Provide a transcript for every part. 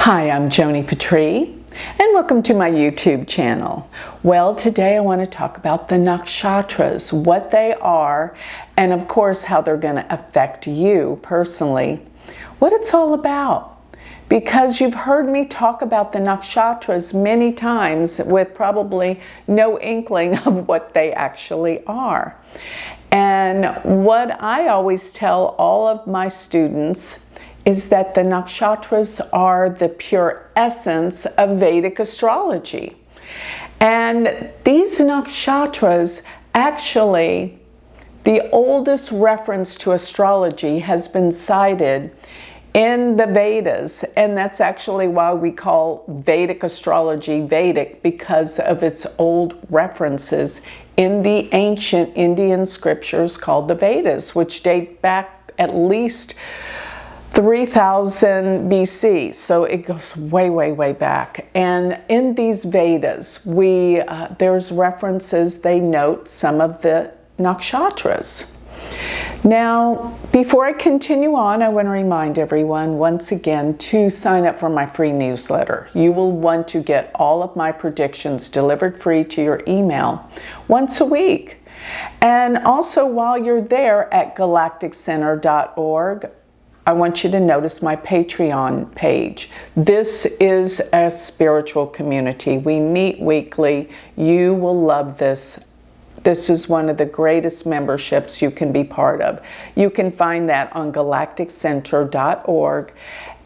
Hi, I'm Joni Patry, and welcome to my YouTube channel. Well, today I want to talk about the nakshatras, what they are, and of course how they're going to affect you personally, what it's all about. Because you've heard me talk about the nakshatras many times with probably no inkling of what they actually are. And what I always tell all of my students is that the nakshatras are the pure essence of Vedic astrology. And these nakshatras, actually, the oldest reference to astrology has been cited in the Vedas, and that's actually why we call Vedic astrology Vedic, because of its old references in the ancient Indian scriptures called the Vedas, which date back at least 3000 BC, so it goes way, way, way back. And in these Vedas, there's references, they note some of the nakshatras. Now, before I continue on, I want to remind everyone once again to sign up for my free newsletter. You will want to get all of my predictions delivered free to your email once a week. And also, while you're there at galacticcenter.org, I want you to notice my Patreon page. This is a spiritual community. We meet weekly. You will love this. This is one of the greatest memberships you can be part of. You can find that on galacticcenter.org.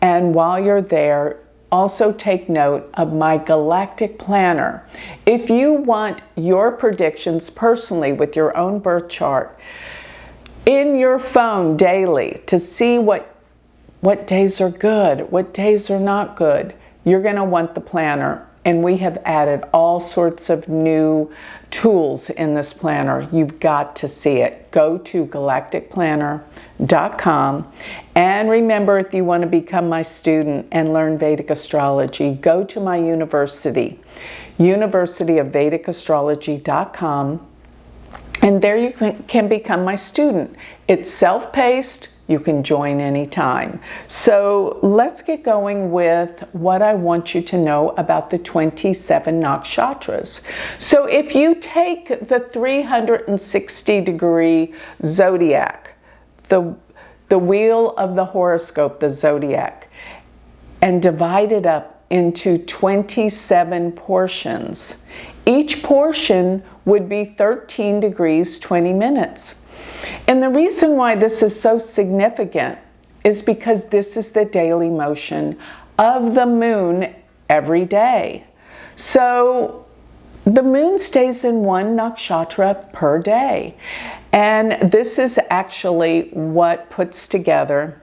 And while you're there, also take note of my Galactic Planner. If you want your predictions personally with your own birth chart in your phone daily to see what days are good, what days are not good, you're going to want the planner. And we have added all sorts of new tools in this planner. You've got to see it. Go to galacticplanner.com. And remember, if you want to become my student and learn Vedic astrology, go to my university, universityofvedicastrology.com. And there you can become my student. It's self-paced. You can join anytime. So let's get going with what I want you to know about the 27 nakshatras. So if you take the 360-degree zodiac, the wheel of the horoscope, the zodiac, and divide it up into 27 portions, each portion would be 13 degrees, 20 minutes. And the reason why this is so significant is because this is the daily motion of the moon every day. So the moon stays in one nakshatra per day. And this is actually what puts together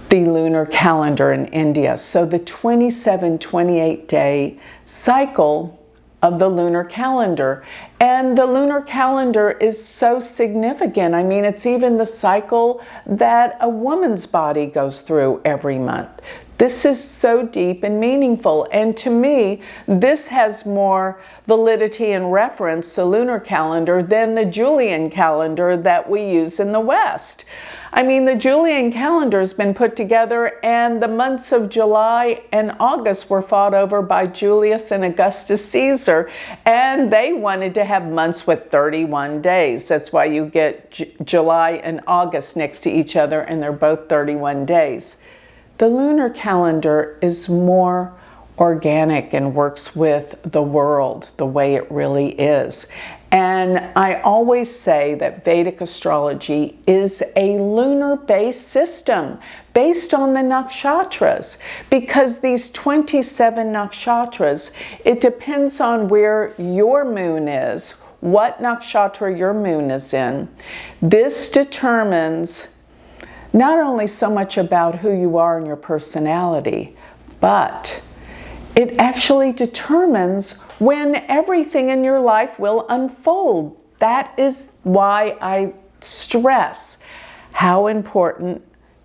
the lunar calendar in India. So the 27-28 day cycle of the lunar calendar. And the lunar calendar is so significant. I mean, it's even the cycle that a woman's body goes through every month. This is so deep and meaningful. And to me, this has more validity and reference, the lunar calendar, than the Julian calendar that we use in the West. I mean, the Julian calendar has been put together, and the months of July and August were fought over by Julius and Augustus Caesar, and they wanted to have months with 31 days. That's why you get July and August next to each other, and they're both 31 days. The lunar calendar is more organic and works with the world the way it really is. And I always say that Vedic astrology is a lunar-based system based on the nakshatras, because these 27 nakshatras, it depends on where your moon is, what nakshatra your moon is in. This determines not only so much about who you are and your personality, but it actually determines when everything in your life will unfold. That is why I stress how important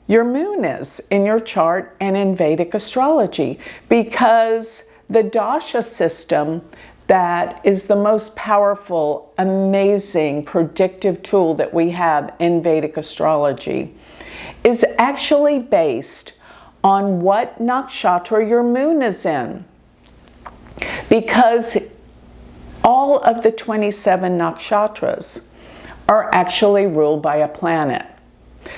your moon is in your chart and in Vedic astrology, because the dasha system, that is the most powerful, amazing, predictive tool that we have in Vedic astrology, is actually based on what nakshatra your moon is in, because all of the 27 nakshatras are actually ruled by a planet,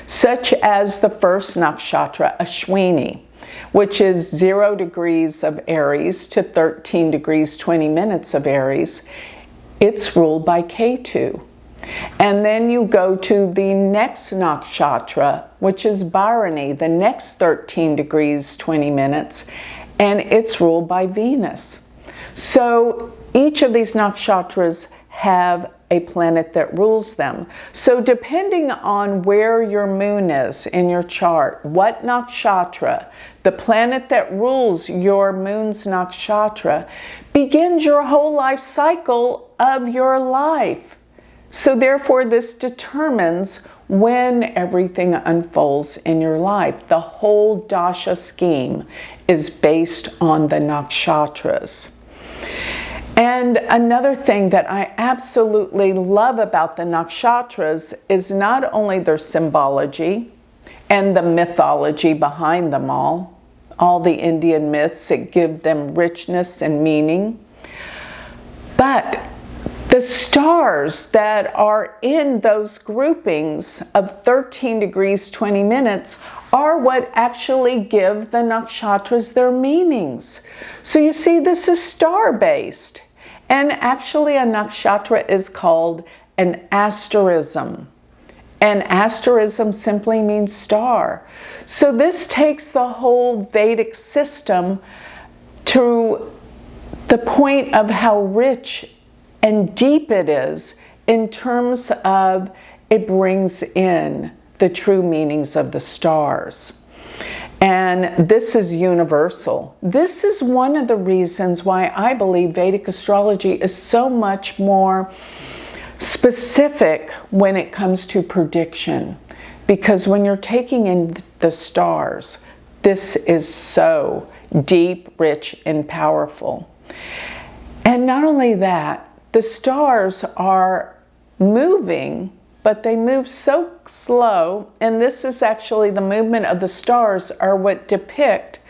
such as the first nakshatra, Ashwini, which is 0 degrees of Aries to 13 degrees 20 minutes of Aries. It's ruled by Ketu. And then you go to the next nakshatra, which is Bharani, the next 13 degrees 20 minutes, and it's ruled by Venus. So each of these nakshatras have a planet that rules them. So depending on where your moon is in your chart, what nakshatra, the planet that rules your moon's nakshatra begins your whole life cycle of your life. So therefore, this determines when everything unfolds in your life. The whole dasha scheme is based on the nakshatras. And another thing that I absolutely love about the nakshatras is not only their symbology and the mythology behind them all the Indian myths that give them richness and meaning, but the stars that are in those groupings of 13 degrees 20 minutes are what actually give the nakshatras their meanings. So you see, this is star-based. And actually a nakshatra is called an asterism. And asterism simply means star. So this takes the whole Vedic system to the point of how rich and deep it is in terms of it brings in the true meanings of the stars. And this is universal. This is one of the reasons why I believe Vedic astrology is so much more specific when it comes to prediction. Because when you're taking in the stars, this is so deep, rich, and powerful. And not only that, the stars are moving, but they move so slow, and this is actually the movement of the stars are what depict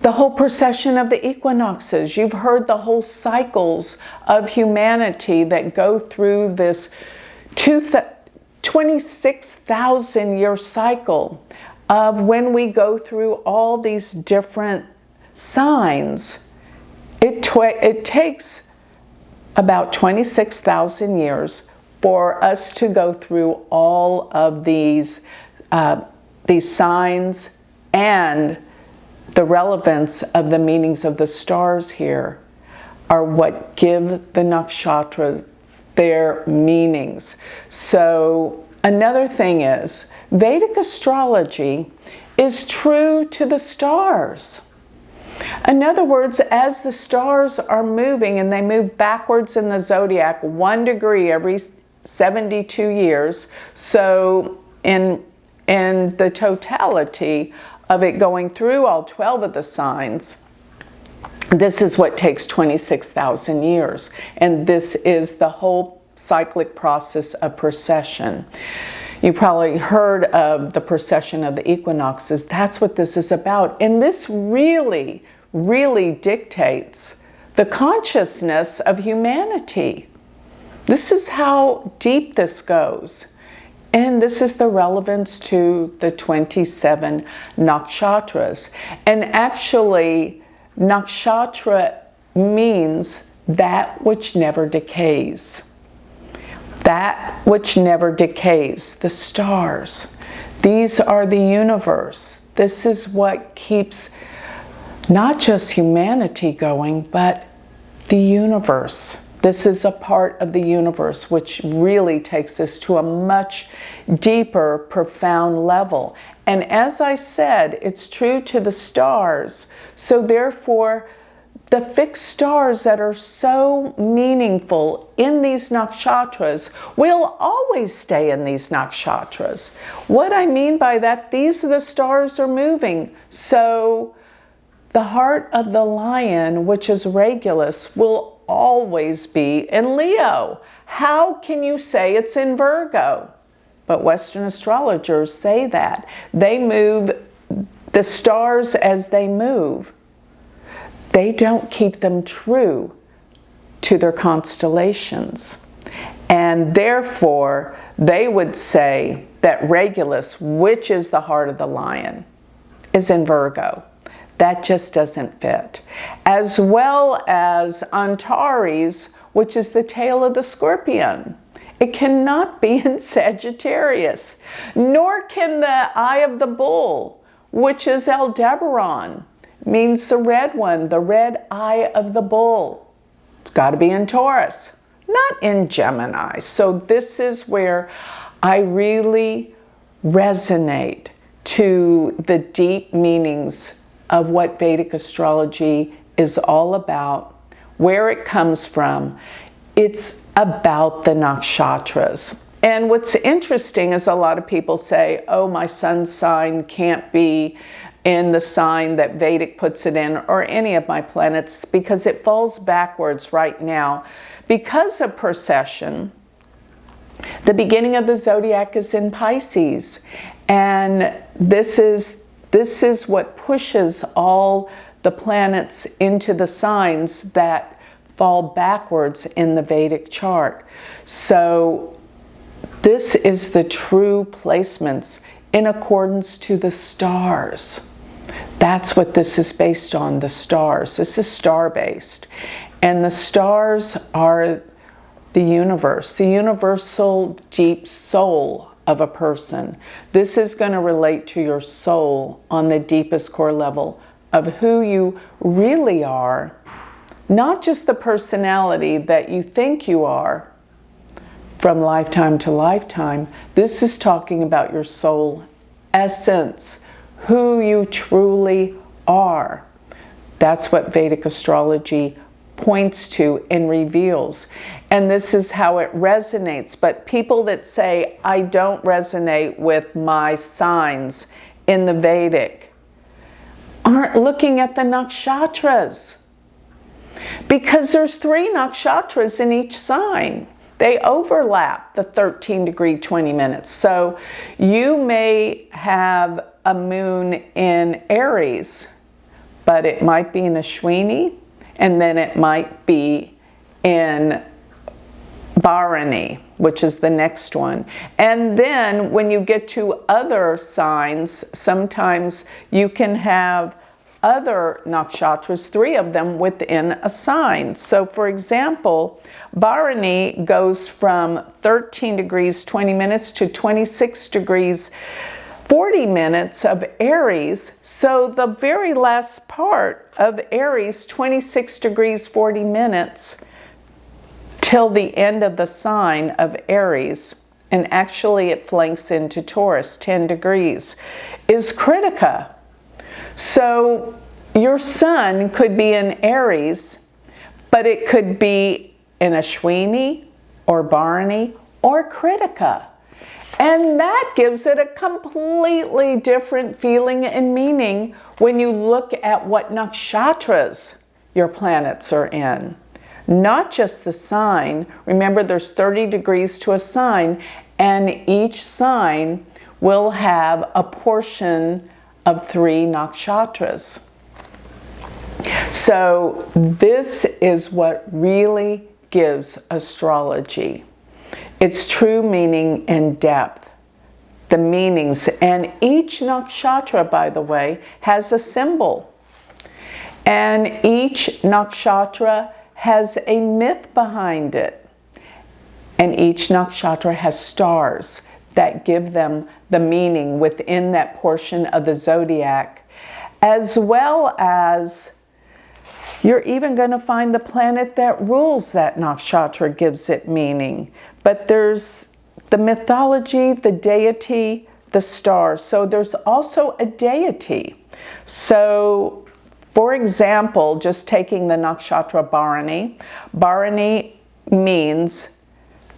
the whole procession of the equinoxes. You've heard the whole cycles of humanity that go through this 26,000 year cycle of when we go through all these different signs. It takes about 26,000 years for us to go through all of these signs and the relevance of the meanings of the stars here are what give the nakshatras their meanings. So another thing is, Vedic astrology is true to the stars. In other words, as the stars are moving and they move backwards in the zodiac 1 degree every 72 years, so in the totality of it going through all 12 of the signs, this is what takes 26,000 years. And this is the whole cyclic process of precession. You probably heard of the precession of the equinoxes. That's what this is about. And this really, really dictates the consciousness of humanity. This is how deep this goes. And this is the relevance to the 27 nakshatras. And actually, nakshatra means that which never decays. That which never decays, the stars. These are the universe. This is what keeps not just humanity going, but the universe. This is a part of the universe, which really takes us to a much deeper, profound level. And as I said, it's true to the stars. So therefore, the fixed stars that are so meaningful in these nakshatras will always stay in these nakshatras. What I mean by that, these are the stars are moving. So the heart of the lion, which is Regulus, will always be in Leo. How can you say it's in Virgo? But Western astrologers say that. They move the stars as they move, they don't keep them true to their constellations. And therefore, they would say that Regulus, which is the heart of the lion, is in Virgo. That just doesn't fit. As well as Antares, which is the tail of the scorpion. It cannot be in Sagittarius, nor can the eye of the bull, which is Aldebaran, means the red one, the red eye of the bull. It's got to be in Taurus, not in Gemini. So this is where I really resonate to the deep meanings of what Vedic astrology is all about, where it comes from. It's about the nakshatras. And what's interesting is a lot of people say, oh, my sun's sign can't be in the sign that Vedic puts it in, or any of my planets, because it falls backwards right now. Because of precession, the beginning of the zodiac is in Pisces. And this is what pushes all the planets into the signs that fall backwards in the Vedic chart. So this is the true placements in accordance to the stars. That's what this is based on, the stars. This is star-based. And the stars are the universe, the universal deep soul of a person. This is going to relate to your soul on the deepest core level of who you really are, not just the personality that you think you are from lifetime to lifetime. This is talking about your soul essence, who you truly are. That's what Vedic astrology points to and reveals. And this is how it resonates. But people that say, I don't resonate with my signs in the Vedic, aren't looking at the nakshatras. Because there's 3 nakshatras in each sign. They overlap the 13 degree 20 minutes. So you may have a moon in Aries, but it might be in Ashwini, and then it might be in Bharani, which is the next one. And then when you get to other signs, sometimes you can have other nakshatras, 3 of them within a sign. So for example, Bharani goes from 13 degrees 20 minutes to 26 degrees 40 minutes of Aries. So the very last part of Aries, 26 degrees 40 minutes till the end of the sign of Aries, and actually it flanks into Taurus, 10 degrees, is Kritika. So your sun could be in Aries, but it could be in Ashwini or Bharani or Kritika. And that gives it a completely different feeling and meaning when you look at what nakshatras your planets are in. Not just the sign. Remember, there's 30 degrees to a sign, and each sign will have a portion of 3 nakshatras. So this is what really gives astrology its true meaning and depth. The meanings, and each nakshatra, by the way, has a symbol. And each nakshatra has a myth behind it. And each nakshatra has stars that give them the meaning within that portion of the zodiac, as well as you're even going to find the planet that rules that nakshatra gives it meaning. But there's the mythology, the deity, the stars. So there's also a deity. So, for example, just taking the nakshatra Bharani, Bharani means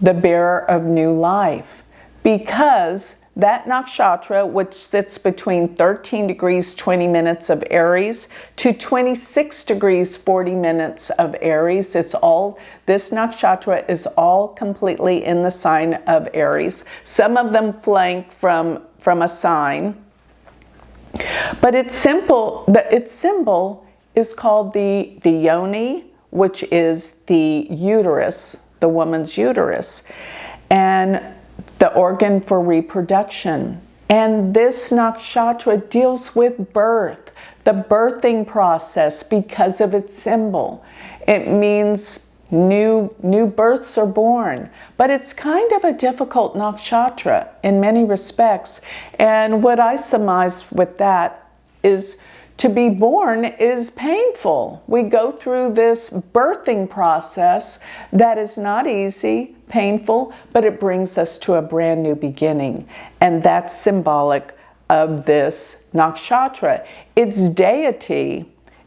the bearer of new life, because that nakshatra, which sits between 13 degrees 20 minutes of Aries to 26 degrees 40 minutes of Aries, this nakshatra is all completely in the sign of Aries. Some of them flank from a sign, But its symbol is called the Yoni, which is the uterus, the woman's uterus, and the organ for reproduction. And this nakshatra deals with birth, the birthing process, because of its symbol. It means new births are born, but it's kind of a difficult nakshatra in many respects. And what I surmise with that is to be born is painful. We go through this birthing process that is not easy, painful, but it brings us to a brand new beginning. And that's symbolic of this nakshatra. Its deity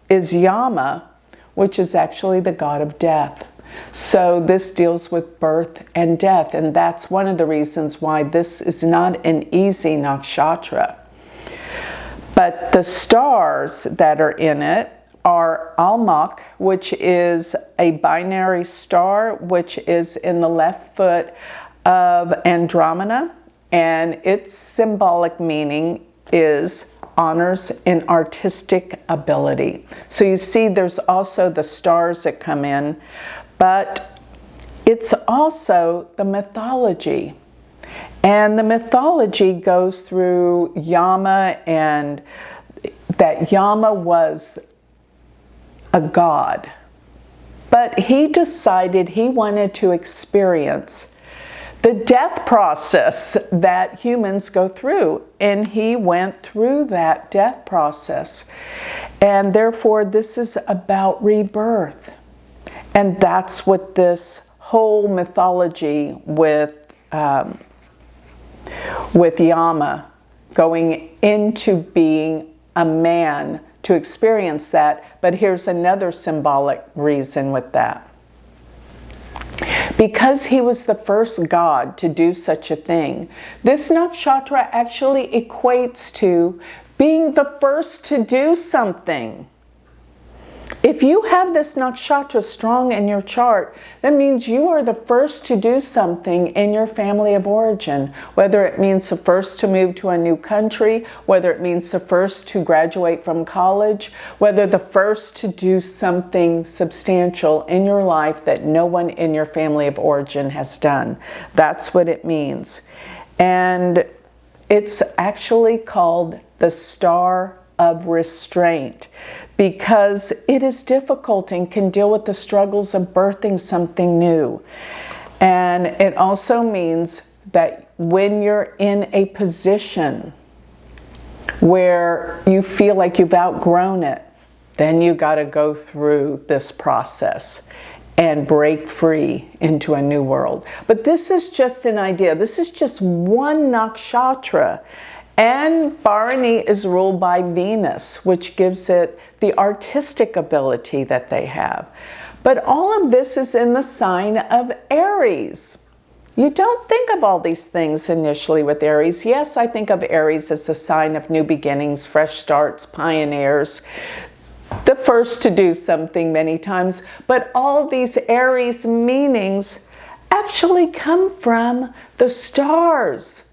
is Yama, which is actually the god of death. So this deals with birth and death, and that's one of the reasons why this is not an easy nakshatra. But the stars that are in it are Almach, which is a binary star, which is in the left foot of Andromeda, and its symbolic meaning is honors and artistic ability. So you see there's also the stars that come in, but it's also the mythology. And the mythology goes through Yama, and that Yama was a god. But he decided he wanted to experience the death process that humans go through. And he went through that death process. And therefore, this is about rebirth. And that's what this whole mythology with Yama going into being a man to experience that. But here's another symbolic reason with that. Because he was the first god to do such a thing, this nakshatra actually equates to being the first to do something. If you have this nakshatra strong in your chart, that means you are the first to do something in your family of origin, whether it means the first to move to a new country, whether it means the first to graduate from college, whether the first to do something substantial in your life that no one in your family of origin has done. That's what it means. And it's actually called the star of restraint, because it is difficult and can deal with the struggles of birthing something new. And it also means that when you're in a position where you feel like you've outgrown it, then you got to go through this process and break free into a new world. But this is just an idea. This is just one nakshatra. And Bharani is ruled by Venus, which gives it the artistic ability that they have. But all of this is in the sign of Aries. You don't think of all these things initially with Aries. Yes, I think of Aries as a sign of new beginnings, fresh starts, pioneers, the first to do something many times. But all these Aries meanings actually come from the stars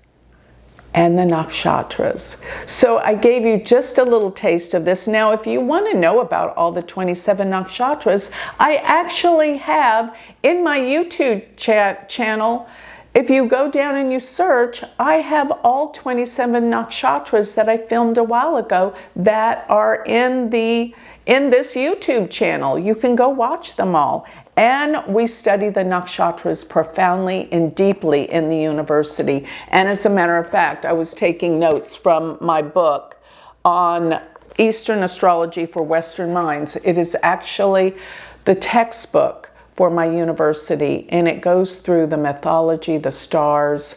and the nakshatras. So I gave you just a little taste of this. Now, if you want to know about all the 27 nakshatras, I actually have in my YouTube channel, if you go down and you search, I have all 27 nakshatras that I filmed a while ago that are in this YouTube channel. You can go watch them all. And we study the nakshatras profoundly and deeply in the university. And as a matter of fact, I was taking notes from my book on Eastern Astrology for Western Minds. It is actually the textbook for my university, and it goes through the mythology, the stars,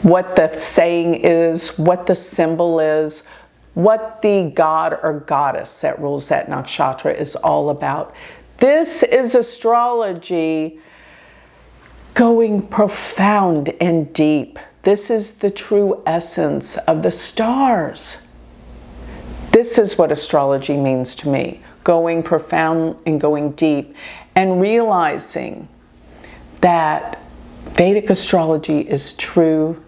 what the saying is, what the symbol is, what the god or goddess that rules that nakshatra is all about. This is astrology going profound and deep. This is the true essence of the stars. This is what astrology means to me, going profound and going deep, and realizing that Vedic astrology is true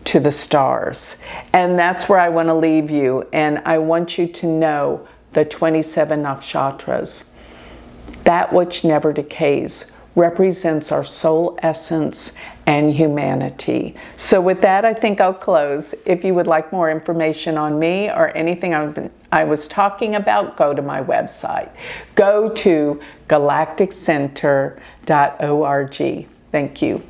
to the stars. And that's where I want to leave you. And I want you to know the 27 nakshatras, that which never decays, represents our soul essence and humanity. So with that, I think I'll close. If you would like more information on me or anything I was talking about, go to my website. Go to galacticcenter.org. Thank you.